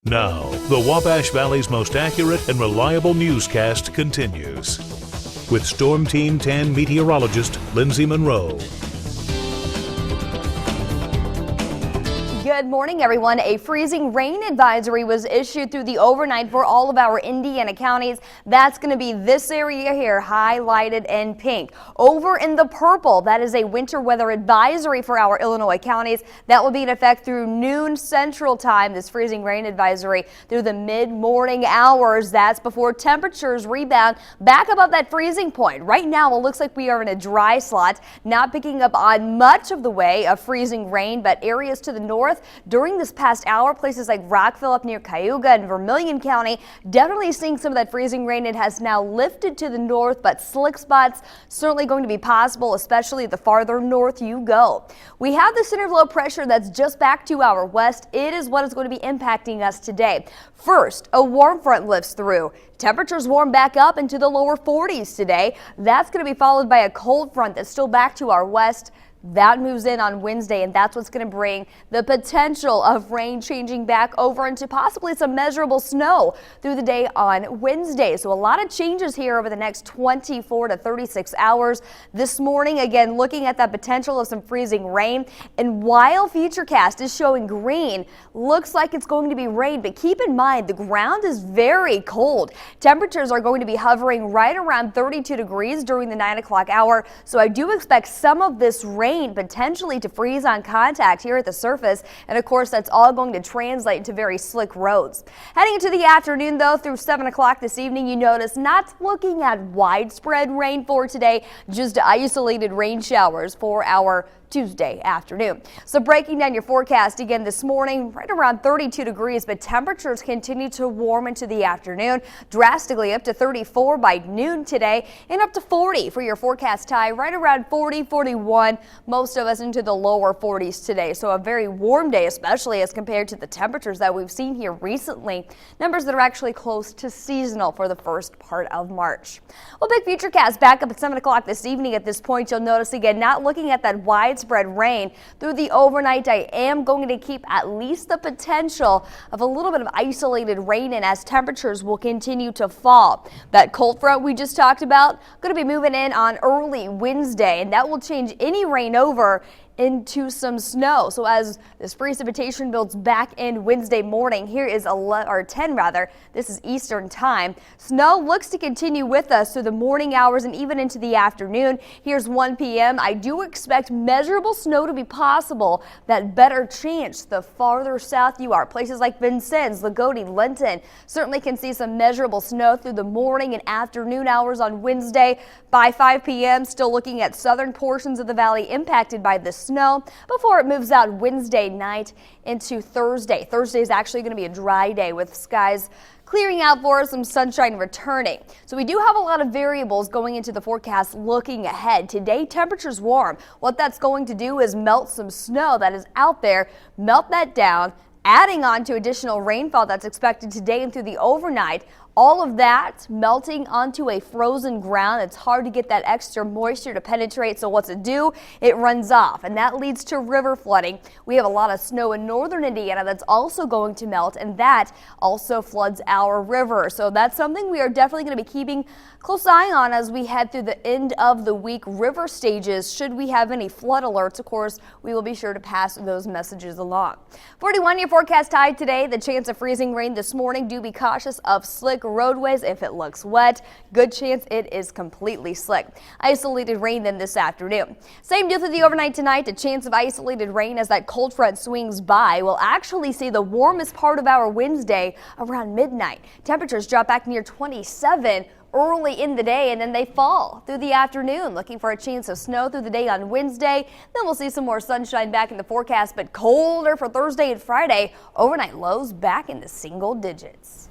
Now, the Wabash Valley's most accurate and reliable newscast continues. With Storm Team 10 meteorologist Lindsay Monroe. Good morning, everyone. A freezing rain advisory was issued through the overnight for all of our Indiana counties. That's going to be this area here, highlighted in pink. Over in the purple, that is a winter weather advisory for our Illinois counties. That will be in effect through noon Central Time. This freezing rain advisory through the mid-morning hours. That's before temperatures rebound back above that freezing point. Right now, it looks like we are in a dry slot, not picking up on much of the way of freezing rain, but areas to the north during this past hour, places like Rockville up near Cayuga and Vermilion County, definitely seeing some of that freezing rain. It has now lifted to the north, but slick spots certainly going to be possible, especially the farther north you go. We have the center of low pressure that's just back to our west. It is what is going to be impacting us today. First, a warm front lifts through. Temperatures warm back up into the lower 40s today. That's going to be followed by a cold front that's still back to our west. That moves in on Wednesday, and that's what's going to bring the potential of rain changing back over into possibly some measurable snow through the day on Wednesday. So a lot of changes here over the next 24 to 36 hours. This morning, again, looking at that potential of some freezing rain. And while Futurecast is showing green, looks like it's going to be rain. But keep in mind, the ground is very cold. Temperatures are going to be hovering right around 32 degrees during the 9 o'clock hour. So I do expect some of this rain potentially to freeze on contact here at the surface, and of course that's all going to translate into very slick roads. Heading into the afternoon though, through 7 o'clock this evening, you notice not looking at widespread rain for today, just isolated rain showers for our Tuesday afternoon. So breaking down your forecast again this morning, right around 32 degrees, but temperatures continue to warm into the afternoon, drastically up to 34 by noon today and up to 40 for your forecast high, right around 40, 41, most of us into the lower 40s today. So a very warm day, especially as compared to the temperatures that we've seen here recently. Numbers that are actually close to seasonal for the first part of March. Well, big Futurecast back up at 7 o'clock this evening. At this point, you'll notice again, not looking at that widespread rain through the overnight. I am going to keep at least the potential of a little bit of isolated rain in as temperatures will continue to fall. That cold front we just talked about going to be moving in on early Wednesday, and that will change any rain over into some snow. So as this precipitation builds back in Wednesday morning, here is 10 rather. This is Eastern time. Snow looks to continue with us through the morning hours and even into the afternoon. Here's 1 p.m. I do expect measurable snow to be possible. That better chance the farther south you are. Places like Vincennes, Lagodi, Linton certainly can see some measurable snow through the morning and afternoon hours on Wednesday. By 5 p.m. still looking at southern portions of the valley impacted by this snow before it moves out Wednesday night into Thursday. Thursday is actually going to be a dry day with skies clearing out for us, some sunshine returning. So we do have a lot of variables going into the forecast looking ahead. Today, temperatures warm. What that's going to do is melt some snow that is out there, melt that down, adding on to additional rainfall that's expected today and through the overnight. All of that melting onto a frozen ground. It's hard to get that extra moisture to penetrate, so what's it do? It runs off, and that leads to river flooding. We have a lot of snow in northern Indiana that's also going to melt, and that also floods our river. So that's something we are definitely going to be keeping close eye on as we head through the end of the week. River stages, should we have any flood alerts, of course, we will be sure to pass those messages along. 41 your forecast high today. The chance of freezing rain this morning. Do be cautious of slick roadways. If it looks wet, good chance it is completely slick. Isolated rain then this afternoon. Same deal through the overnight tonight. A chance of isolated rain as that cold front swings by. We'll actually see the warmest part of our Wednesday around midnight. Temperatures drop back near 27 early in the day, and then they fall through the afternoon. Looking for a chance of snow through the day on Wednesday. Then we'll see some more sunshine back in the forecast, but colder for Thursday and Friday. Overnight lows back in the single digits.